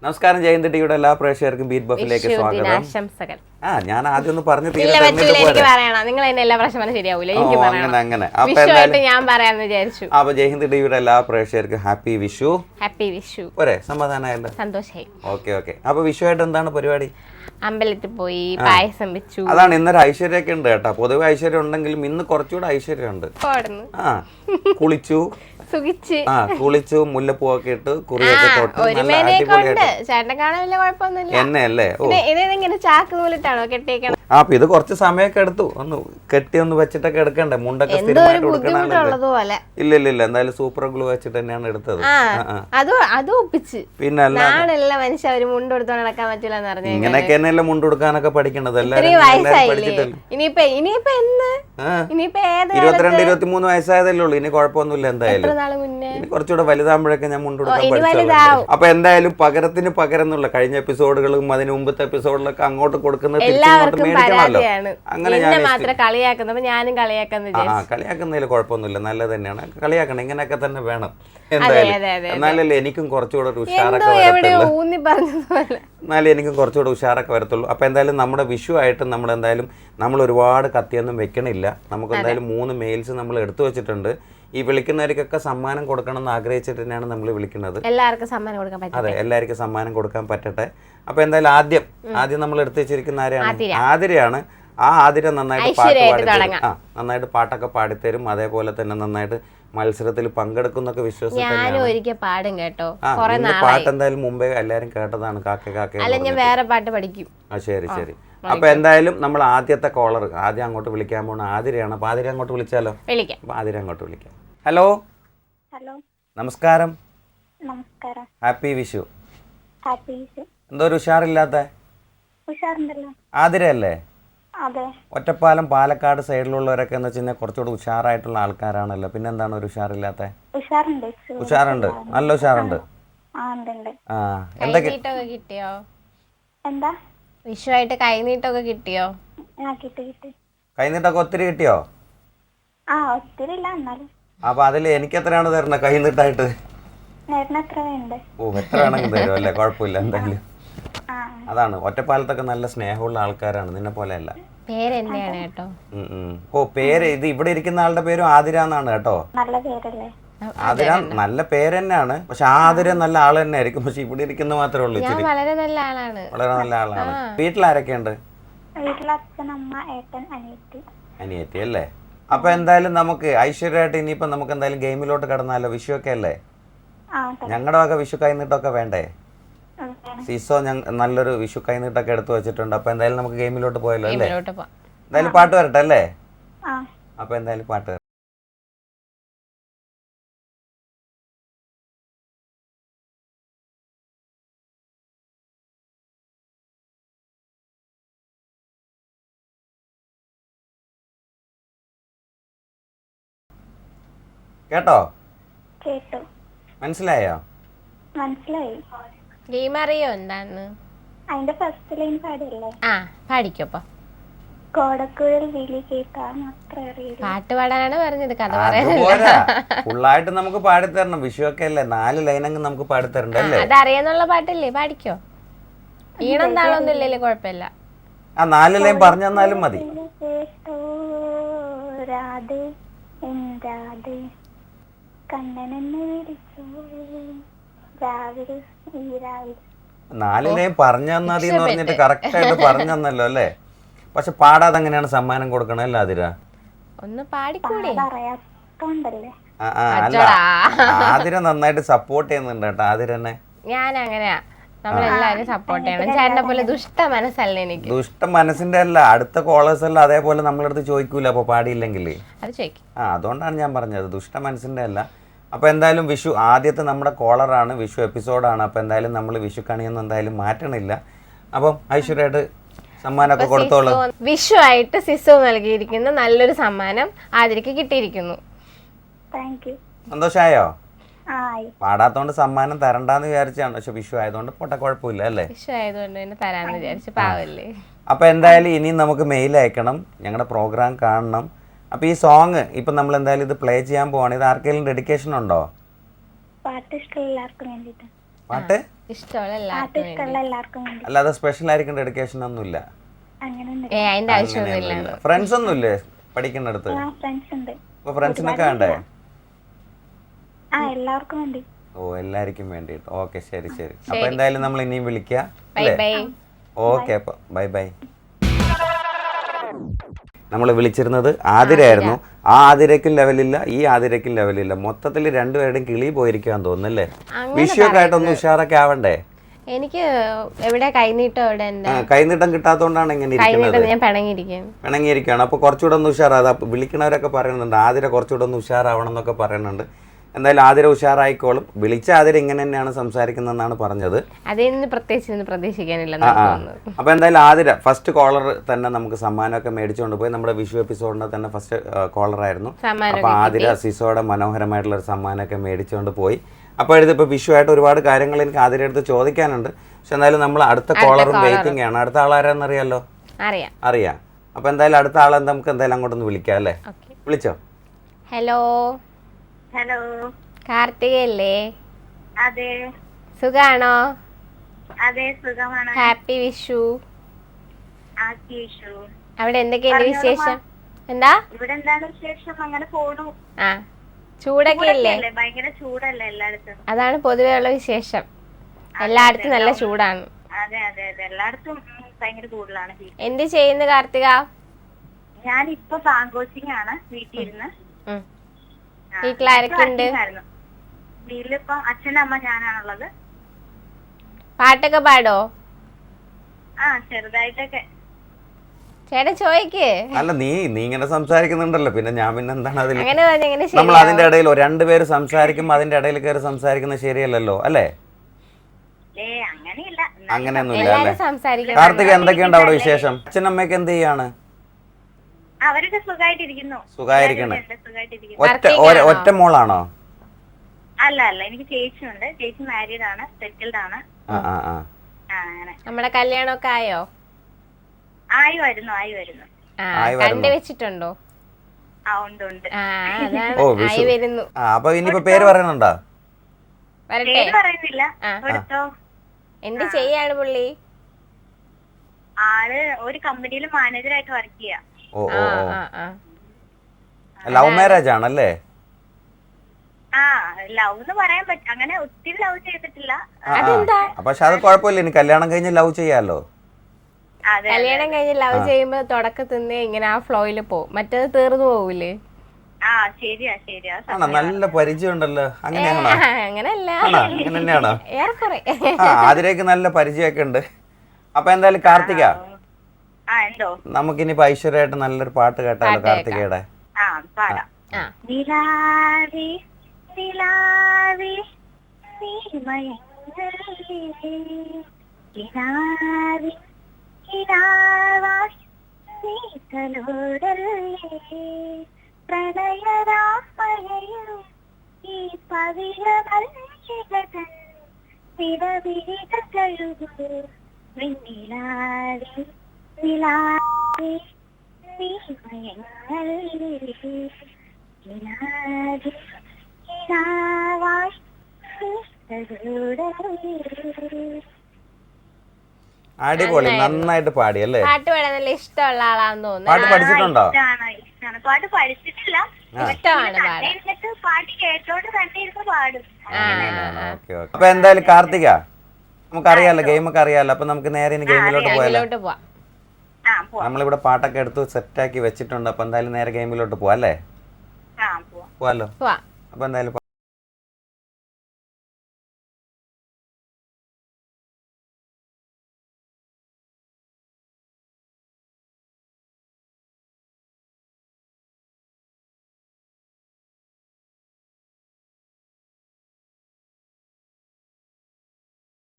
നമസ്കാരം. ജയന്ത് ടിവിയുടെ എല്ലാ പ്രേക്ഷകർക്കും ബീറ്റ് ബഫിലേക്ക് സ്വാഗതം. ഞാൻ ആദ്യം ഒന്ന് പറഞ്ഞു അപ്പൊ ജയന്ത് ടിവിയുടെ എല്ലാ പ്രേക്ഷകർക്കും ഹാപ്പി വിഷു. ഒരേ സമാധാനമായല്ലോ, സന്തോഷായി. Okay okay. അപ്പൊ വിഷുവായിട്ട് എന്താണ് പരിപാടി? അമ്പലത്തിൽ പോയി പായസം വെച്ചു. അതാണ് ഇന്നൊരു ഐശ്വര്യമൊക്കെ ഉണ്ട് കേട്ടോ. പൊതുവെ ഐശ്വര്യം ഉണ്ടെങ്കിലും ഇന്ന് കുറച്ചുകൂടെ ഐശ്വര്യം ഉണ്ട്. കുളിച്ചു കുളിച്ചു മുല്ലപ്പൂവൊക്കെ ഇട്ട് കുറിയൊക്കെ തൊട്ട് എന്നെയല്ലേ. ചാക്ക് നൂലിട്ടാണോ കെട്ടിയേക്കണം? അപ്പൊ ഇത് കുറച്ച് സമയമൊക്കെ എടുത്തു. ഒന്ന് കെട്ടി ഒന്ന് വെച്ചിട്ടൊക്കെ എടുക്കണ്ടേ? മുണ്ടൊക്കെ സ്ഥിരമായിട്ട് കൊടുക്കണ. ഇല്ല ഇല്ല ഇല്ല, എന്തായാലും സൂപ്പർ ഗ്ലൂ വെച്ചിട്ട് തന്നെയാണ് എടുത്തത്. പിന്നെ മനുഷ്യ മുണ്ട് കൊടുത്തോണ്ട് നടക്കാൻ പറ്റില്ല. ഇങ്ങനെയൊക്കെ തന്നെയല്ലേ മുണ്ട് കൊടുക്കാനൊക്കെ പഠിക്കണത്. എല്ലാരും 22-23 വയസ്സായതല്ലേ ഉള്ളൂ. ഇനി കുഴപ്പമൊന്നുമില്ല. എന്തായാലും ഇനി കുറച്ചുകൂടെ വലുതാകുമ്പോഴൊക്കെ ഞാൻ മുണ്ട് കൊടുക്കാൻ പഠിച്ചു. അപ്പൊ എന്തായാലും പകരത്തിന് പകരം എന്നുള്ള കഴിഞ്ഞ എപ്പിസോഡുകളും അതിന് മുമ്പത്തെ എപ്പിസോഡിലൊക്കെ അങ്ങോട്ട് കൊടുക്കുന്നത് മേടിക്കണമല്ലോ. അങ്ങനെ കളിയാക്കുന്നതിൽ കുഴപ്പമൊന്നുമില്ല, നല്ലത് തന്നെയാണ്. കളിയാക്കണം, ഇങ്ങനെയൊക്കെ തന്നെ വേണം. എന്തായാലും എന്നാലല്ലേ എനിക്കും കുറച്ചുകൂടെ ഒരു ഉഷാറൊക്കെ വരത്തുള്ളൂ. അപ്പൊ എന്തായാലും നമ്മുടെ വിഷു ആയിട്ട് നമ്മൾ ഒരുപാട് കത്തിയൊന്നും വെക്കണില്ല. നമുക്ക് എന്തായാലും 3 മെയിൽസ് നമ്മൾ എടുത്തു വെച്ചിട്ടുണ്ട്. ഈ വിളിക്കുന്നവർക്കൊക്കെ സമ്മാനം കൊടുക്കണം എന്ന് ആഗ്രഹിച്ചിട്ട് തന്നെയാണ് നമ്മൾ വിളിക്കുന്നത്. എല്ലാവർക്കും സമ്മാനം കൊടുക്കാൻ പറ്റട്ടെ. അതെ, എല്ലാവർക്കും സമ്മാനം കൊടുക്കാൻ പറ്റട്ടെ. അപ്പൊ എന്തായാലും ആദ്യം നമ്മൾ എടുത്തു വെച്ചിരിക്കുന്ന ആതിരയാണ്. ആ ആതിര നന്നായിട്ട് നന്നായിട്ട് പാട്ടൊക്കെ പാടിത്തരും. അതേപോലെ തന്നെ നന്നായിട്ട് മത്സരത്തിൽ പങ്കെടുക്കുന്നൊക്കെ വിശ്വസിച്ചു. പാട്ട് എന്തായാലും മുമ്പേ എല്ലാരും കേട്ടതാണ്. വേറെ പാട്ട് പഠിക്കും. ശരി ശരി. അപ്പൊ എന്തായാലും നമ്മൾ ആദ്യത്തെ കോളർ ആദ്യം അങ്ങോട്ട് വിളിക്കാൻ പോണ ആതിരയാണ്. അപ്പൊ ആതിര അങ്ങോട്ട് വിളിച്ചാലോ? അപ്പൊ ആതിര അങ്ങോട്ട് വിളിക്കാം. ഹലോ. നമസ്കാരം. ഹാപ്പി വിഷു. എന്തോ ഒരു ഉഷാറില്ലാത്ത ആതിര അല്ലേ? ഒറ്റപ്പാലം പാലക്കാട് സൈഡിലുള്ളവരൊക്കെ എന്ന് വെച്ച് കഴിഞ്ഞാൽ കുറച്ചുകൂടെ ഉഷാറായിട്ടുള്ള ആൾക്കാരാണല്ലോ. പിന്നെന്താണ് ഒരു ഉഷാറില്ലാത്ത? ഉഷാറുണ്ട്, നല്ല ഉഷാറുണ്ട്. എന്തൊക്കെ കിട്ടിയോ? എന്താ വിഷുവായിട്ട് കൈനീട്ടൊക്കെ കിട്ടിയോ? കൈനീട്ടൊക്കെ ഒത്തിരി കിട്ടിയോ? അപ്പൊ അതില് എനിക്ക് എത്രയാണ് തരുന്നത് കൈനീട്ടായിട്ട്? ഓ, എത്ര വേണമെങ്കിലും തരും അല്ലേ? കുഴപ്പമില്ല. എന്തായാലും അതാണ്, ഒറ്റപ്പാലത്തൊക്കെ നല്ല സ്നേഹമുള്ള ആൾക്കാരാണ്, നിന്നെ പോലെ അല്ല. ഓ, പേര് ഇത് ഇവിടെ ഇരിക്കുന്ന ആളുടെ പേരും ആതിര എന്നാണ് കേട്ടോ. ആതിര നല്ല പേര് തന്നെയാണ്. പക്ഷെ ആതിര നല്ല ആള് തന്നെ ആയിരിക്കും. പക്ഷെ ഇവിടെ ഇരിക്കുന്ന മാത്രമേ ഉള്ളൂ ഇച്ചിരി. വളരെ നല്ല ആളാണ്. വീട്ടിലാരൊക്കെയുണ്ട്? അനിയത്തി അല്ലേ? അപ്പൊ എന്തായാലും നമുക്ക് ഐശ്വര്യമായിട്ട് ഇനിയിപ്പോ നമുക്ക് എന്തായാലും ഗെയിമിലോട്ട് കടന്നാലോ? വിഷു ഒക്കെ അല്ലേ? ഞങ്ങളുടെ വക വിഷു കൈനീട്ടൊക്കെ വേണ്ടേ? സീസോ നല്ലൊരു വിഷു കൈനീട്ടൊക്കെ എടുത്തു വെച്ചിട്ടുണ്ട്. അപ്പൊ എന്തായാലും നമുക്ക് ഗെയിമിലോട്ട് പോയല്ലോ അല്ലേ? എന്തായാലും പാട്ട് വരട്ടെ അല്ലേ? അപ്പൊ എന്തായാലും പാട്ട് വരട്ടെ. കേട്ടോ? മനസ്സിലായോ? ഗെയിം അറിയോ എന്താണ്? അതിന്റെ ഫസ്റ്റ് ലൈൻ പാടില്ലേ? പാടിക്കോപ്പോ. പാട്ട് പാടാനാണ് പറഞ്ഞത്, കഥ ഫുള്ളായിട്ട് നമുക്ക് പാടിത്തരണം. വിഷു ഒക്കെ അല്ലേ, 4 ലൈനങ്ങ് നമുക്ക് പാടിത്തരണ്ടല്ലേ? അതറിയാന്നുള്ള പാട്ടല്ലേ, പാടിക്കോ. ഈണം താളൊന്നും ഇല്ലല്ലോ, കുഴപ്പമില്ല. 4 ലൈൻ പറഞ്ഞു തന്നാലും മതി. 4 ലൈൻ പറഞ്ഞു തന്നാതി എന്ന് പറഞ്ഞിട്ട് കറക്റ്റ് ആയിട്ട് പറഞ്ഞു തന്നല്ലോ അല്ലേ? പക്ഷെ പാടാതെ എങ്ങനെയാണ് സമ്മാനം കൊടുക്കണം അല്ലേ ആതിര? ഒന്ന് പാടിക്കൂടെ? അല്ല, ആതിര നന്നായിട്ട് സപ്പോർട്ട് ചെയ്യുന്നുണ്ട് കേട്ടോ ആതിരനെ. ഞാൻ അങ്ങനെയാ, നമ്മളെല്ലാരും സപ്പോർട്ട് ചെയ്യണം. ചേട്ടനെ പോലെ ദുഷ്ട മനസ്സല്ല എനിക്ക്. ദുഷ്ട മനസ്സിന്റെ അല്ല, അടുത്ത കോളേഴ്സ് എല്ലാം അതേപോലെ നമ്മളടുത്ത് ചോദിക്കൂല അപ്പൊ പാടിയില്ലെങ്കിൽ. അത് ചോദിക്കും. അതുകൊണ്ടാണ് ഞാൻ പറഞ്ഞത് ദുഷ്ട മനസ്സിന്റെ അല്ല. അപ്പൊ എന്തായാലും വിഷു ആദ്യത്തെ നമ്മുടെ കോളറാണ്, വിഷു എപ്പിസോഡാണ്. അപ്പൊ എന്തായാലും നമ്മൾ വിഷു കണിയൊന്നും എന്തായാലും മാറ്റണില്ല. അപ്പം ഐശ്വര്യമായിട്ട് സമ്മാനമൊക്കെ കൊടുത്തോളൂ. വിഷു ആയിട്ട് സിസു നൽകിയിരിക്കുന്ന നല്ലൊരു സമ്മാനം ആതിരക്ക് കിട്ടിയിരിക്കുന്നു. സന്തോഷായോ? പാടാത്തോണ്ട് സമ്മാനം തരണ്ടെന്ന് വിചാരിച്ചാണ്. പക്ഷെ വിഷു ആയതുകൊണ്ട് പോട്ടെ, കുഴപ്പമില്ല അല്ലേ? വിഷു ആയതുകൊണ്ട് തരാന്ന് വിചാരിച്ചു, പാവല്ലേ. അപ്പൊ എന്തായാലും ഇനി നമുക്ക് മെയിൽ അയക്കണം, ഞങ്ങളുടെ പ്രോഗ്രാം കാണണം. അപ്പൊ ഈ സോങ് ഇപ്പൊ നമ്മൾ എന്തായാലും ഇത് പ്ലേ ചെയ്യാൻ പോവാണ്. ഇത് ആർക്കെങ്കിലും ഡെഡിക്കേഷൻ ഉണ്ടോ? പാട്ട് ഇഷ്ടമുള്ള എല്ലാവർക്കും വേണ്ടിയിട്ട്. പാട്ട് ഇഷ്ടമുള്ള പാട്ട് എല്ലാവർക്കും വേണ്ടി. ഇഷ്ടമുള്ള എല്ലാവർക്കും വേണ്ടി. അല്ലാതെ സ്പെഷ്യൽ ആയിരിക്കും ഡെഡിക്കേഷൻ ഒന്നുമില്ല. അങ്ങനെ അതിന്റെ ആവശ്യമൊന്നുമില്ല. ഫ്രണ്ട്സ് ഒന്നുമില്ലേ പഠിക്കുന്നിടത്ത്? ഫ്രണ്ട്സ് ഉണ്ട്. അപ്പൊ ഫ്രണ്ട്സിനൊക്കെ വേണ്ടേ? എല്ലാവർക്കും വേണ്ടി. ഓ എല്ലാവർക്കും വേണ്ടിട്ട്. ഓക്കെ ശരി ശരി. അപ്പൊ എന്തായാലും നമ്മൾ ഇനിയും വിളിക്കാം ബൈ അല്ലേ? ബൈ. ഓക്കെ അപ്പൊ ബൈ ബൈ. നമ്മൾ വിളിച്ചിരുന്നത് ആതിരയായിരുന്നു. ആ ആതിരയ്ക്കും ലെവലില്ല, ഈ ആതിരയ്ക്കും ലെവലില്ല. മൊത്തത്തിൽ രണ്ടുപേരുടെയും കിളി പോയിരിക്കാൻ തോന്നുന്നല്ലേ? വിഷയൊക്കെ ആയിട്ടൊന്ന് ഉഷാറൊക്കെ ആവണ്ടേ? എനിക്ക് എവിടെ കൈനീട്ടം എവിടെ എന്റെ കൈനീട്ടം കിട്ടാത്തോണ്ടാണ് ഇങ്ങനെ ഇരിക്കുന്നത്. കൈനീട്ടം ഞാൻ പിണങ്ങിയിരിക്കും. പിണങ്ങിയിരിക്കുകയാണ്. അപ്പൊ കുറച്ചുകൂടെ ഒന്ന് ഉഷാറാ. വിളിക്കണവരൊക്കെ പറയുന്നുണ്ട് ആതിര കുറച്ചുകൂടെ ഒന്ന് ഉഷാറാവണം എന്നൊക്കെ പറയുന്നുണ്ട്. എന്തായാലും ആതിര ഉഷാറായിക്കോളും. വിളിച്ച ആതിര ഇങ്ങനെ തന്നെയാണ് സംസാരിക്കുന്നതെന്നാണ് പറഞ്ഞത്. അതിന് പ്രത്യേകിച്ച് പ്രതീക്ഷിക്കാനില്ല. അപ്പൊ എന്തായാലും ആതിര ഫസ്റ്റ് കോളർ തന്നെ നമുക്ക് സമ്മാനമൊക്കെ മേടിച്ചുകൊണ്ട് പോയി. നമ്മുടെ വിഷു എപ്പിസോഡിന്റെ തന്നെ ഫസ്റ്റ് കോളർ ആയിരുന്നു. അപ്പൊ ആതിര സിസോയുടെ മനോഹരമായിട്ടുള്ള ഒരു സമ്മാനമൊക്കെ മേടിച്ചുകൊണ്ട് പോയി. അപ്പോൾ ഇതിപ്പോൾ വിഷു ആയിട്ട് ഒരുപാട് കാര്യങ്ങൾ എനിക്ക് ആതിര അടുത്ത് ചോദിക്കാനുണ്ട്. പക്ഷെ എന്തായാലും നമ്മൾ അടുത്ത കോളറും വെയിറ്റിംഗ് ആണ്. അടുത്ത ആളാരെന്നറിയാലോ? അറിയാം. അപ്പൊ എന്തായാലും അടുത്ത ആളെ നമുക്ക് എന്തായാലും അങ്ങോട്ടൊന്ന് വിളിക്കാം അല്ലേ? വിളിച്ചോ. ഹലോ ഹലോ, കാർത്തികയല്ലേ? അതെ. സുഖാണോ? അതെ സുഖമാണ്. ഹാപ്പി വിഷു. വിഷു. അവിടെ എന്തൊക്കെയുണ്ട് വിശേഷം? എന്താ ഇവിടെ എന്താണ് വിശേഷം? അങ്ങനെ പോണു. ആ ചൂടൊക്കെ അല്ലേ? ഭയങ്കര ചൂടല്ലേ എല്ലായിടത്തും? അതാണ് പൊതുവെ ഉള്ള വിശേഷം. എല്ലായിടത്തും നല്ല ചൂടാണ്. അതെ അതെ അതെ, എല്ലായിടത്തും ഭയങ്കര കൂടുതലാണ്. എന്ത് ചെയ്യുന്നു കാർത്തിക? ഞാനിപ്പോ ബാങ്ക് കോച്ചിങ് ആണ് വീട്ടിലിരുന്ന്. വീട്ടിലാരൊക്കെ ഉണ്ട്? വീട്ടിലിപ്പോ അച്ഛനമ്മ ഞാനാണുള്ളത്. പാട്ടൊക്കെ പാടോ? ചെറുതായിട്ടൊക്കെ. ചേട്ടൻ ചോദിക്ക്. അല്ല നീ ഇങ്ങനെ സംസാരിക്കുന്നുണ്ടല്ലോ, പിന്നെ ഞാൻ പിന്നെ എന്താണ് അതിൽ? അങ്ങനെ നമ്മൾ അതിന്റെ ഇടയിൽ രണ്ടുപേര് സംസാരിക്കുമ്പോ അതിന്റെ ഇടയിൽ കയറി സംസാരിക്കുന്നത് ശരിയല്ലല്ലോ അല്ലേ? അങ്ങനെയൊന്നുമില്ല അല്ലേ? കാർത്തിക എന്തൊക്കെയുണ്ട് അവിടെ വിശേഷം? അച്ഛനമ്മയൊക്കെ എന്ത് ചെയ്യാണ്? അവരൊക്കെ സുഖമായിട്ടിരിക്കുന്നു. സുഖമായിരിക്കണേ. ഒറ്റ മോളാണോ? അല്ല അല്ല, എനിക്ക് ചേച്ചിയുണ്ട്. ചേച്ചി മാരീഡ് ആണ്, സെറ്റിൽഡ് ആണ്. നമ്മുടെ കല്യാണമൊക്കെ ആയോ? ആയി വരുന്നു. കണ്ടു വെച്ചിട്ടുണ്ടോ? ഉണ്ട്. ആയി വരുന്നു. അപ്പൊ ഇനിയിപ്പോ പേര് പറയണുണ്ടോ? പറയുന്നില്ല. എന്ത് ചെയ്യാണ് പുള്ളി? ആള് ഒരു കമ്പനിയിൽ മാനേജറായിട്ട് വർക്ക് ചെയ്യാ. ലവ് മാരേജ് ആണല്ലേ? ലവ് എന്ന് പറയാൻ പറ്റും. അങ്ങനെ ഒത്തിരി ലവ് ചെയ്തിട്ടില്ല. പക്ഷെ അത് കുഴപ്പമില്ല, ഇനി കല്യാണം കഴിഞ്ഞ് ലവ് ചെയ്യാലോ. കല്യാണം കഴിഞ്ഞ് ലവ് ചെയ്യുമ്പോ തുടക്കത്തിൽ ഇങ്ങനെ ആ ഫ്ലോയില് പോവും, മറ്റേത് തീർന്നു പോവൂലേ? നല്ല പരിചയം ഉണ്ടല്ലോ. അങ്ങനെയാണോ? അങ്ങനെയല്ല, അങ്ങനെ തന്നെയാണോ? ഏറെക്കുറെ. അതിലേക്ക് നല്ല പരിചയമൊക്കെ ഉണ്ട്. അപ്പൊ എന്തായാലും കാർത്തിക, നമുക്കിനി ഐശ്വര്യമായിട്ട് നല്ലൊരു പാട്ട് കേട്ടാലോ കാർത്തികയുടെ? പ്രണയരാമയും ഈ പവിഴമൽകിതൻ വിടവിഴിത കഴുകു വെണ്ണിലാവി നിലാവി നീമയങ്ങളിൽ നിലാവി നിലാവായി അടിപൊളി, നന്നായിട്ട് പാടി അല്ലേ? പാട്ട് പാടാൻ നല്ല ഇഷ്ടമുള്ള ആളാന്ന് തോന്നുന്നു. പാട്ട് പഠിച്ചിട്ടുണ്ടോ? പാട്ട് പഠിച്ചിട്ടില്ല. പാട്ട് കേട്ടോണ്ട് തന്നെ ഇരുന്ന് പാടും. അപ്പൊ എന്തായാലും കാർത്തിക, നമുക്കറിയാലോ ഗെയിമൊക്കെ അറിയാലോ. അപ്പൊ നമുക്ക് നേരെ ഇനി ഗെയിമിലോട്ട് പോയാലോ? നമ്മളിവിടെ പാട്ടൊക്കെ എടുത്ത് സെറ്റാക്കി വെച്ചിട്ടുണ്ട്. അപ്പൊ എന്തായാലും നേരെ ഗെയിമിലോട്ട് പോവാ അല്ലേ? പോവാലോ. അപ്പൊ എന്തായാലും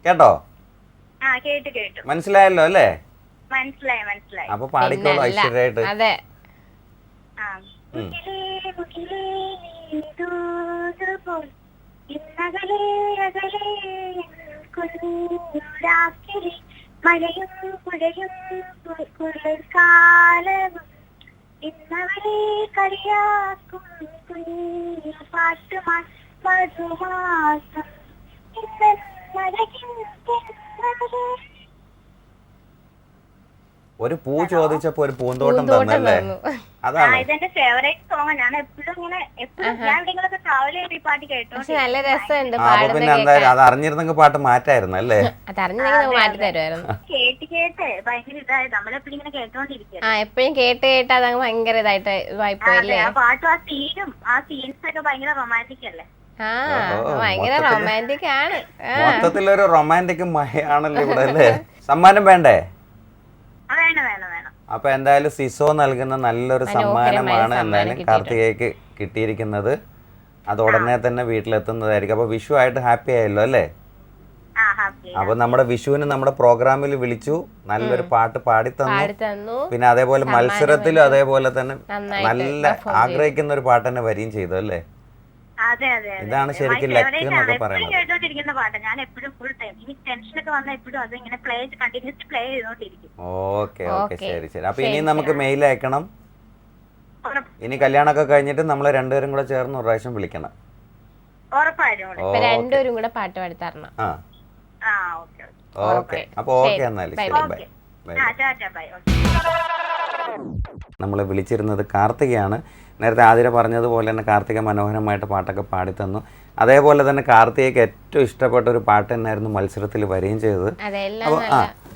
കേട്ടോ? മനസ്സിലായല്ലോ അല്ലേ? മനസ്സിലായി. അപ്പൊ പാടിക്കോളൂ ഐശ്വര്യമായിട്ട്. അതെ. മഴയും പുഴയും കാലവും ഇന്നവരെ കളിയാക്കും കുഞ്ഞു പാട്ടുമാ മധുമാസം ഒരു പൂ ചോദിച്ചപ്പോ ഒരു പൂന്തോട്ടം തന്നല്ലേ? അതാണ് ഇതെന്റെ ഫേവറേറ്റ് സോങ്. ഞാൻ എപ്പോഴും ഇങ്ങനെ ഞാൻ എവിടെയെങ്കിലൊക്കെ ട്രാവൽ ചെയ്ത് ഈ പാട്ട് കേട്ടോ. നല്ല രസമുണ്ട്. അപ്പൊ പിന്നെ എന്തായാലും അത് അറിഞ്ഞിരുന്നെങ്കിൽ പാട്ട് മാറ്റായിരുന്നു അല്ലേ? മാറ്റി തരുമായിരുന്നു. കേട്ട് ഭയങ്കര ഇതായത് നമ്മളെപ്പോഴും ഇങ്ങനെ കേട്ടോണ്ടിരിക്കുക. എപ്പോഴും കേട്ട് അത് ഭയങ്കര ഇതായിട്ട് വായിപ്പോയല്ലേ ആ പാട്ടും ആ സീൻസ് ഒക്കെ ഭയങ്കര റൊമാൻറ്റിക് അല്ലേ? ഭയങ്കര റൊമാൻറ്റിക് ആണ്. മൊത്തത്തിലൊരു റൊമാൻറ്റിക് മഴയാണല്ലോ ഇവിടെ അല്ലേ? സമ്മാനം വേണ്ടേ? വേണം. അപ്പൊ എന്തായാലും സിസോ നൽകുന്ന നല്ലൊരു സമ്മാനമാണ് എന്തായാലും കാർത്തികയ്ക്ക് കിട്ടിയിരിക്കുന്നത്. അത് ഉടനെ തന്നെ വീട്ടിലെത്തുന്നതായിരിക്കും. അപ്പൊ വിഷു ആയിട്ട് ഹാപ്പി ആയല്ലോ അല്ലേ? അപ്പൊ നമ്മുടെ വിഷുവിന് നമ്മുടെ പ്രോഗ്രാമിൽ വിളിച്ചു, നല്ലൊരു പാട്ട് പാടി തന്നു. പിന്നെ അതേപോലെ മത്സരത്തിലും അതേപോലെ തന്നെ നല്ല ആഗ്രഹിക്കുന്ന ഒരു പാട്ട് തന്നെ വരികയും ചെയ്തു അല്ലേ? ഇതാണ് ശരിക്കും ലക്ക് എന്നൊക്കെ പറയുന്നത്. കേട്ടോണ്ടിരിക്കുന്ന പാട്ട് ഞാൻ എപ്പോഴും ഫുൾ ടൈം ഇനി ടെൻഷനൊക്കെ വന്നാൽ എപ്പോഴും അത് ഇങ്ങനെ കണ്ടിന്യൂസ് പ്ലേ ചെയ്തോണ്ടിരിക്കും. ഓക്കെ ശരി. അപ്പൊ ഇനി നമുക്ക് മെയിൽ അയക്കണം. ഇനി കല്യാണമൊക്കെ കഴിഞ്ഞിട്ട് നമ്മൾ രണ്ടുപേരും കൂടെ ചേർന്ന് ഒരു പ്രാവശ്യം വിളിക്കണം. രണ്ടുപേരും കൂടെ പാട്ട് പാടി തരണം. ഓക്കെ അപ്പൊ ഓക്കെ എന്നാലും ശരി, ബൈ. നമ്മളെ വിളിച്ചിരുന്നത് കാർത്തികയാണ്. നേരത്തെ ആതിര പറഞ്ഞതുപോലെ തന്നെ കാർത്തിക മനോഹരമായിട്ട് പാട്ടൊക്കെ പാടിത്തന്നു. അതേപോലെ തന്നെ കാർത്തികയ്ക്ക് ഏറ്റവും ഇഷ്ടപ്പെട്ട ഒരു പാട്ട് തന്നെയായിരുന്നു മത്സരത്തിൽ വരികയും ചെയ്തത്.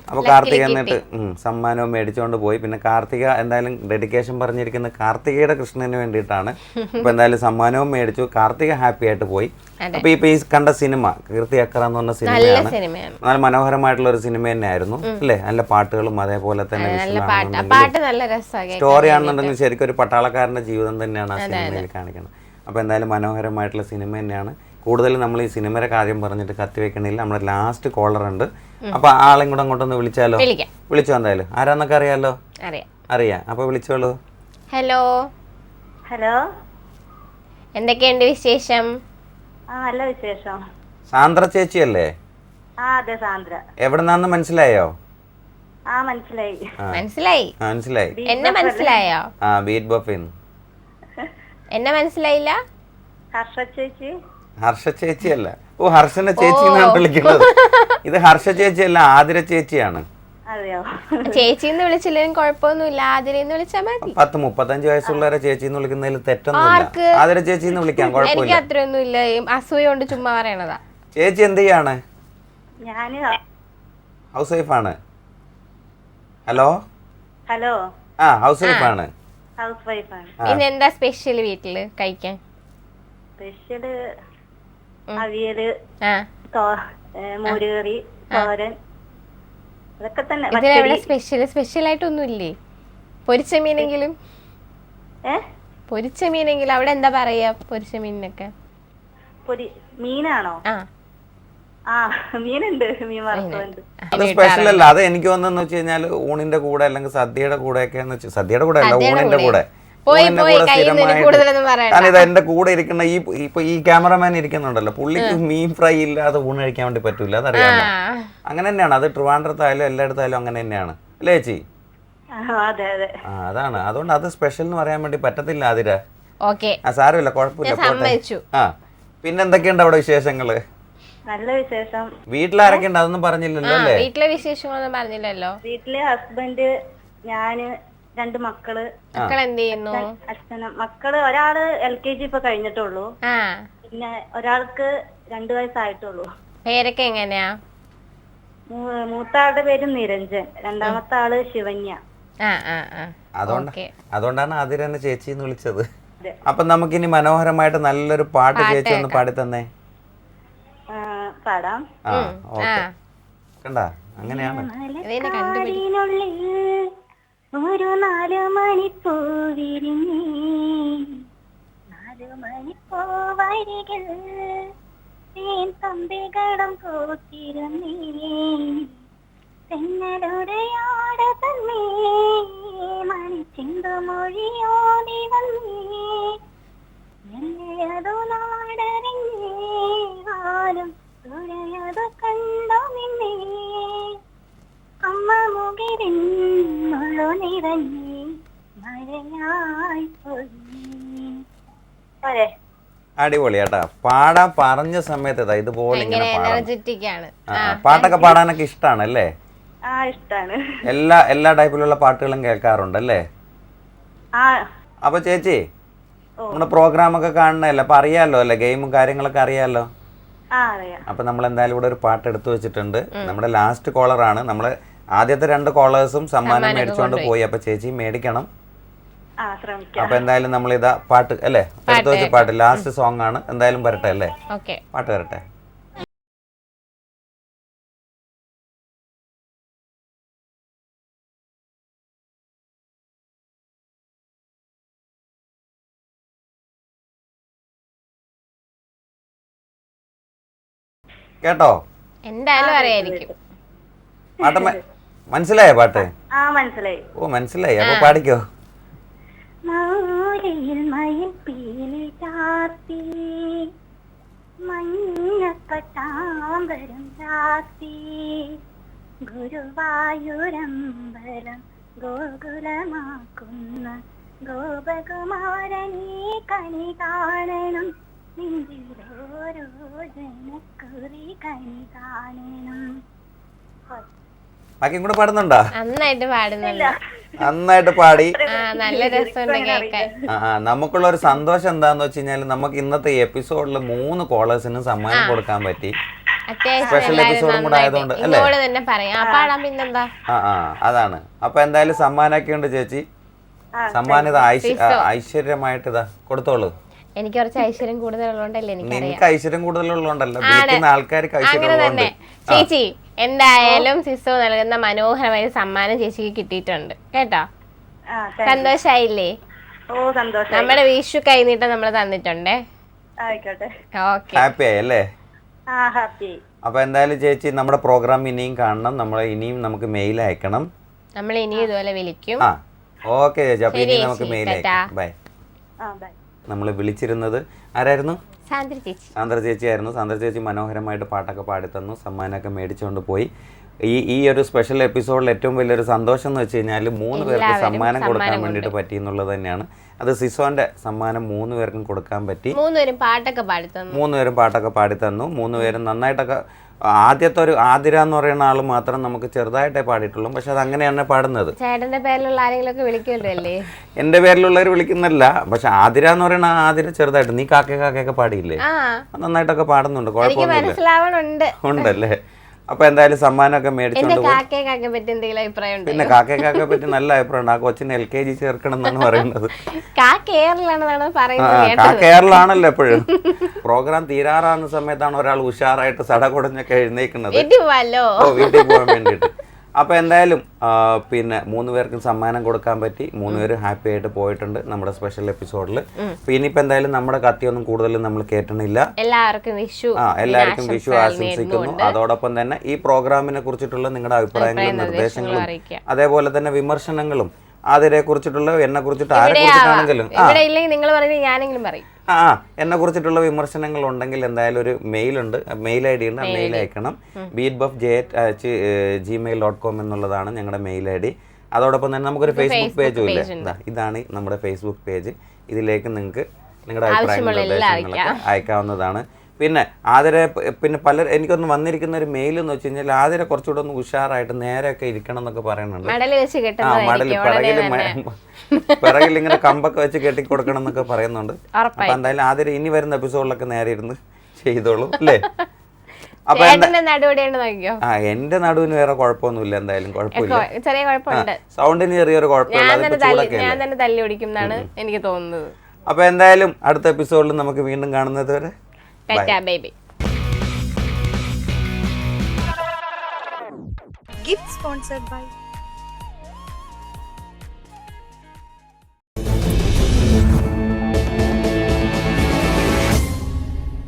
അപ്പോൾ കാർത്തിക എന്നിട്ട് സമ്മാനവും മേടിച്ചുകൊണ്ട് പോയി. പിന്നെ കാർത്തിക എന്തായാലും ഡെഡിക്കേഷൻ പറഞ്ഞിരിക്കുന്നത് കാർത്തികയുടെ കൃഷ്ണന് വേണ്ടിയിട്ടാണ്. അപ്പോൾ എന്തായാലും സമ്മാനവും മേടിച്ചു. കാർത്തിക ഹാപ്പി ആയിട്ട് പോയി. അപ്പോൾ ഇപ്പോൾ ഈ കണ്ട സിനിമ കീർത്തി അക്കറ എന്ന് പറഞ്ഞ സിനിമയാണ്. നല്ല മനോഹരമായിട്ടുള്ള ഒരു സിനിമ തന്നെയായിരുന്നു അല്ലേ? നല്ല പാട്ടുകളും അതേപോലെ തന്നെ സ്റ്റോറി ആണെന്നുണ്ടെങ്കിൽ ശരിക്കും ഒരു പട്ടാളക്കാരന്റെ ജീവിതം തന്നെയാണ് ആ സിനിമയിൽ കാണിക്കുന്നത്. അപ്പോൾ എന്തായാലും മനോഹരമായിട്ടുള്ള സിനിമ തന്നെയാണ്. കൂടുതൽ നമ്മൾ ഈ സിനിമയുടെ കാര്യം പറഞ്ഞിട്ട് കത്തി വെക്കണില്ല. നമ്മുടെ ലാസ്റ്റ് കോളർ ഉണ്ട്. അപ്പൊ ആളെയും കൂടെ അങ്ങോട്ടൊന്ന് വിളിച്ചാലോ? വിളിച്ചോ എന്തായാലും. ആരാന്നൊക്കെ അറിയാലോ? അറിയാം. അപ്പൊ വിളിച്ചോളൂ. ഹലോ. എന്തൊക്കെയുണ്ട് വിശേഷം? നല്ല വിശേഷം. സാന്ദ്ര ചേച്ചിയല്ലേ? അതെ സാന്ദ്ര. എവിടെന്നാന്ന് മനസ്സിലായോ? മനസ്സിലായി. എന്നെ മനസ്സിലായോ? Beat Baffin. എന്നെ മനസ്സിലായില്ല? ഹർഷ ചേച്ചി അല്ല. ഓ, ഹർഷനെ ചേച്ചി എന്നാണ് വിളിക്കുന്നത്. ഇത് ഹർഷ ചേച്ചി അല്ല, ആതിര ചേച്ചിയാണ്. ചേച്ചിന്ന് വിളിച്ചില്ലെങ്കിലും കുഴപ്പമൊന്നുമില്ല. ആതിരന്ന് വിളിച്ചാൽ മതി. 35 വയസ്സുള്ളവരെ ചേച്ചിന്ന് വിളിക്കുന്നതിൽ തെറ്റൊന്നുമില്ല. ആതിര ചേച്ചിന്ന് വിളിക്കാൻ കുഴപ്പമില്ല. എനിക്ക് അത്രയൊന്നുമില്ല. അസൂയ കൊണ്ട് ചുമ്മാ പറയണതാ. ചേച്ചി എന്ത് ചെയ്യാണ്? ഹൗസ് വൈഫാണ്. ഹലോ. ഹൗസ് വൈഫാണ്. പിന്നെ എന്താ സ്പെഷ്യൽ വീട്ടില് കഴിക്കാൻ? അവിയല്, മോരുകറി, തോരൻ, അതൊക്കെ തന്നെ. ഇതിലെവിടെ സ്പെഷ്യൽ ആയിട്ടൊന്നും ഇല്ലേ? പൊരിച്ച മീനെങ്കിലും അവിടെ എന്താ പറയാ? പൊരിച്ച മീനിനൊക്കെ മീനാണോ? മീനുണ്ട്, മീൻ വറുത്തുണ്ട്. അത് സ്പെഷ്യൽ അല്ല. അത് എനിക്ക് തോന്നുന്നു വെച്ച് കഴിഞ്ഞാൽ ഊണിന്റെ കൂടെ അല്ലെങ്കിൽ സദ്യയുടെ കൂടെ ഒക്കെ, സദ്യയുടെ കൂടെ അല്ല, ഊണിന്റെ കൂടെ ഞാനിത് എന്റെ കൂടെ ഇരിക്കുന്ന ഇപ്പൊ ഈ ക്യാമറമാൻ ഇരിക്കുന്നുണ്ടല്ലോ, പുള്ളിക്ക് മീൻ ഫ്രൈ ഇല്ലാതെ ഊണ് കഴിക്കാൻ വേണ്ടി പറ്റൂല. അതറിയാമോ? അങ്ങനെ തന്നെയാണ്. അത് ട്രിവാൻഡ്രത്തായാലും എല്ലായിടത്തായാലും അങ്ങനെ തന്നെയാണ് അല്ലേ ചേച്ചി? അതാണ്. അതുകൊണ്ട് അത് സ്പെഷ്യൽ എന്ന് പറയാൻ വേണ്ടി പറ്റത്തില്ല ആതിര. സാരമില്ല, കുഴപ്പമില്ല. പിന്നെന്തൊക്കെയുണ്ട് അവിടെ വിശേഷങ്ങള്? നല്ല വിശേഷം. വീട്ടിലാരൊക്കെ ഉണ്ട്? അതൊന്നും പറഞ്ഞില്ലല്ലോ അല്ലേ? വീട്ടിലെ വിശേഷങ്ങളൊന്നും പറഞ്ഞില്ലല്ലോ. വീട്ടിലെ ഹസ്ബൻഡ്, ഞാന്, 2 മക്കള്. എന്ത് ചെയ്യുന്നു? അച്ഛനും. മക്കള് ഒരാള് LKG ഇപ്പൊ കഴിഞ്ഞിട്ടുള്ളൂ. പിന്നെ ഒരാൾക്ക് 2 വയസ്സായിട്ടുള്ളൂ. പേരൊക്കെ എങ്ങനെയാ? മൂത്താളുടെ പേര് നിരഞ്ജൻ, രണ്ടാമത്തെ ആള് ശിവന്യ. അതുകൊണ്ടാണ് ആതിര എന്നെ ചേച്ചി എന്ന് വിളിച്ചത്. അപ്പൊ നമുക്കിനി മനോഹരമായിട്ട് നല്ലൊരു പാട്ട് ചേച്ചി ഒന്ന് പാടി തന്നെ. പാടാം. കണ്ട, അങ്ങനെയാണ്. ഒരു 4 മണിപ്പൂ വിരിഞ്ഞി, 4 മണിപ്പൂ വരികൾ തമ്പികടം പൂത്തിരുന്നീ, തെന്നലുടയാട തന്നേ മണിച്ചിന്തു മൊഴിയോടി വന്നേ, എന്നെയതു നാടറിഞ്ഞേ ആരും തുഴയതു കണ്ടോ നിന്നേ, അമ്മ മുകിലിന്നുള്ളു നിറഞ്ഞേ മഴയായി പോയി. അടിപൊളി കേട്ടാ. പാടാൻ പറഞ്ഞ സമയത്ത് ഇതാ ഇതുപോലെ ഇങ്ങനെ പാടണം. എനർജറ്റിക് ആണ്. പാട്ടൊക്കെ പാടാനൊക്കെ ഇഷ്ടമാണല്ലേ? ഇഷ്ടാണ്. എല്ലാ ടൈപ്പിലുള്ള പാട്ടുകളും കേൾക്കാറുണ്ടല്ലേ? അപ്പൊ ചേച്ചി നമ്മുടെ പ്രോഗ്രാം ഒക്കെ കാണണല്ലേ, അപ്പൊ അറിയാലോ അല്ലേ, ഗെയിമും കാര്യങ്ങളൊക്കെ അറിയാലോ. അപ്പൊ നമ്മൾ എന്തായാലും ഇവിടെ ഒരു പാട്ട് എടുത്തു വെച്ചിട്ടുണ്ട്. നമ്മുടെ ലാസ്റ്റ് കോളറാണ്. നമ്മള് ആദ്യത്തെ 2 കോളേഴ്സും സമ്മാനം മേടിച്ചോണ്ട് പോയി. അപ്പൊ ചേച്ചി മേടിക്കണം. അപ്പൊ എന്തായാലും നമ്മൾ ഇതാ പാട്ട് അല്ലേ എടുത്തു വെച്ച പാട്ട് ലാസ്റ്റ് സോങ് ആണ്. എന്തായാലും വരട്ടെ അല്ലേ, പാട്ട് വരട്ടെ. കേട്ടോ? എന്തായാലും അറിയായിരിക്കും. പാട്ട് മനസ്സിലായോ? പാട്ട് മനസ്സിലായി. ഓ മനസ്സിലായി. അപ്പൊ പാടിക്കോ. ഗുരുവായൂരമ്പലം ഗോകുലമാക്കുന്ന ഗോപകുമാരനെ കണി കാണണം, നെഞ്ചിലോരോ ജനക്കുറി കണി കാണണം. ബാക്കി കൂടെ പാടുന്നുണ്ടോ? നന്നായിട്ട് പാടുന്നില്ല. നന്നായിട്ട് പാടി. നല്ല രസമുണ്ട് കേൾക്കാൻ. നമുക്കുള്ള ഒരു സന്തോഷം എന്താന്ന് വെച്ച് കഴിഞ്ഞാൽ നമുക്ക് ഇന്നത്തെ എപ്പിസോഡിൽ 3 കോളേഴ്സിനും സമ്മാനം കൊടുക്കാൻ പറ്റി. സ്പെഷ്യൽ എപ്പിസോഡും കൂടെ ആയതുകൊണ്ട് അല്ലേ? അതാണ്. അപ്പൊ എന്തായാലും സമ്മാനമൊക്കെ ഉണ്ട് ചേച്ചി. സമ്മാനം ഇത് ഐശ്വര്യമായിട്ട് ഇതാ കൊടുത്തോളൂ. എനിക്ക് കുറച്ച് ഐശ്വര്യം കൂടുതലുള്ളതുകൊണ്ടല്ലേ നിനക്ക് ഐശ്വര്യം കൂടുതലുള്ളതുകൊണ്ടല്ലോ, വിളിക്കുന്ന ആൾക്കാർക്ക് ഐശ്വര്യം. ചേച്ചി എന്തായാലും സിസോ നൽകുന്ന മനോഹരമായ സമ്മാനം ചേച്ചിക്ക് കിട്ടിയിട്ടുണ്ട് കേട്ടോ. സന്തോഷായില്ലേ? നമ്മുടെ വിഷു കൈനീട്ടം നമ്മൾ തന്നിട്ടുണ്ടേ. ഹാപ്പി ആയി അല്ലേ? അപ്പൊ എന്തായാലും ചേച്ചി നമ്മുടെ പ്രോഗ്രാം ഇനിയും കാണണം. ഇനിയും നമുക്ക് മെയിൽ അയക്കണം. നമ്മൾ ഇനിയും ഇതുപോലെ വിളിക്കും. ഓക്കെ ചേച്ചി. അപ്പൊ ഇനി നമുക്ക് മെയിൽ അയക്കാം. ബൈ. നമ്മൾ വിളിച്ചിരുന്നത് ആരായിരുന്നു? സാന്ദ്ര ചേച്ചി ആയിരുന്നു. സാന്ദ്ര ചേച്ചി മനോഹരമായിട്ട് പാട്ടൊക്കെ പാടിത്തന്നു, സമ്മാനമൊക്കെ മേടിച്ചുകൊണ്ട് പോയി. ഈ ഒരു സ്പെഷ്യൽ എപ്പിസോഡിൽ ഏറ്റവും വലിയൊരു സന്തോഷം എന്ന് വെച്ച് കഴിഞ്ഞാൽ 3 പേർക്ക് സമ്മാനം കൊടുക്കാൻ വേണ്ടിയിട്ട് പറ്റി എന്നുള്ളത് തന്നെയാണ്. അത് സിസോന്റെ സമ്മാനം 3 പേർക്കും കൊടുക്കാൻ പറ്റി. 3 പേരും പാട്ടൊക്കെ പാടി തന്നു. 3 പേരും നന്നായിട്ടൊക്കെ. ആദ്യത്തെ ഒരു ആതിര എന്ന് പറയുന്ന ആള് മാത്രം നമുക്ക് ചെറുതായിട്ടേ പാടിയിട്ടുള്ളൂ. പക്ഷെ അത് അങ്ങനെയാണ് പാടുന്നത്. ചേട്ടന്റെ പേരിലുള്ള ആരെങ്കിലും വിളിക്കുമല്ലേ? എന്റെ പേരിലുള്ളവർ വിളിക്കുന്നില്ല. പക്ഷെ ആതിര എന്ന് പറയുന്ന ആതിര ചെറുതായിട്ട്. നീ കാക്കയൊക്കെ പാടിയില്ലേ? നന്നായിട്ടൊക്കെ പാടുന്നുണ്ട്, കുഴപ്പമൊന്നുമില്ല. ഉണ്ടല്ലേ? അപ്പൊ എന്തായാലും സമ്മാനമൊക്കെ മേടിച്ചോണ്ട് പോയി. പിന്നെ കാക്കയെ പറ്റി നല്ല അഭിപ്രായം. ആ കൊച്ചിനെ LKG ചേർക്കണം എന്നാണ് പറയുന്നത്. കേരളാണല്ലോ എപ്പോഴും. പ്രോഗ്രാം തീരാറാകുന്ന സമയത്താണ് ഒരാൾ ഉഷാറായിട്ട് സടകുടഞ്ഞൊക്കെ എഴുന്നേക്കുന്നത് വീട്ടിൽ പോകാൻ വേണ്ടിയിട്ട്. അപ്പൊ എന്തായാലും പിന്നെ 3 പേർക്കും സമ്മാനം കൊടുക്കാൻ പറ്റി. 3 പേരും ഹാപ്പി ആയിട്ട് പോയിട്ടുണ്ട് നമ്മുടെ സ്പെഷ്യൽ എപ്പിസോഡിൽ. ഇനിയിപ്പോ എന്തായാലും നമ്മുടെ കത്തിയൊന്നും കൂടുതലും നമ്മൾ കേട്ടണില്ല. എല്ലാവർക്കും വിഷു ആശംസിക്കുന്നു. അതോടൊപ്പം തന്നെ ഈ പ്രോഗ്രാമിനെ കുറിച്ചിട്ടുള്ള നിങ്ങളുടെ അഭിപ്രായങ്ങളും നിർദ്ദേശങ്ങളും അതേപോലെ തന്നെ വിമർശനങ്ങളും അതിനെ കുറിച്ചിട്ടുള്ള എന്നെ കുറിച്ചിട്ട് ആരെ കുറിച്ചിട്ടാണെങ്കിലും എന്നെ കുറിച്ചിട്ടുള്ള വിമർശനങ്ങൾ ഉണ്ടെങ്കിൽ എന്തായാലും ഒരു മെയിലുണ്ട്, മെയിൽ ID ഉണ്ട്. ആ മെയിൽ അയക്കണം. beatbuff@gmail.com എന്നുള്ളതാണ് ഞങ്ങളുടെ മെയിൽ ID. അതോടൊപ്പം തന്നെ നമുക്കൊരു ഫേസ്ബുക്ക് പേജും ഇല്ല. ഇതാണ് നമ്മുടെ ഫേസ്ബുക്ക് പേജ്. ഇതിലേക്ക് നിങ്ങൾക്ക് നിങ്ങളുടെ അഭിപ്രായങ്ങളും നിർദ്ദേശങ്ങളൊക്കെ അയക്കാവുന്നതാണ്. പിന്നെ ആതിര എനിക്കൊന്ന് വന്നിരിക്കുന്ന ഒരു മെയിൽ എന്ന് വെച്ച് കഴിഞ്ഞാൽ ആതിര കുറച്ചുകൂടെ ഒന്ന് ഉഷാറായിട്ട് നേരെയൊക്കെ ഇരിക്കണം എന്നൊക്കെ പറയുന്നുണ്ട്. പിറകിൽ ഇങ്ങനെ കമ്പൊക്കെ വെച്ച് കെട്ടിക്കൊടുക്കണം എന്നൊക്കെ പറയുന്നുണ്ട്. അപ്പൊ എന്തായാലും ആതിര ഇനി വരുന്ന എപ്പിസോഡിലൊക്കെ നേരെ ഇരുന്ന് ചെയ്തോളൂ അല്ലേ? അപ്പൊ എന്റെ നടുവിന് വേറെ കുഴപ്പമൊന്നുമില്ല. എന്തായാലും കുഴപ്പമില്ല, സൗണ്ടിന് ചെറിയൊരു കുഴപ്പമില്ല. എനിക്ക് തോന്നുന്നത്. അപ്പൊ എന്തായാലും അടുത്ത എപ്പിസോഡിൽ നമുക്ക് വീണ്ടും കാണുന്നത് വരെ baby. Gift sponsored by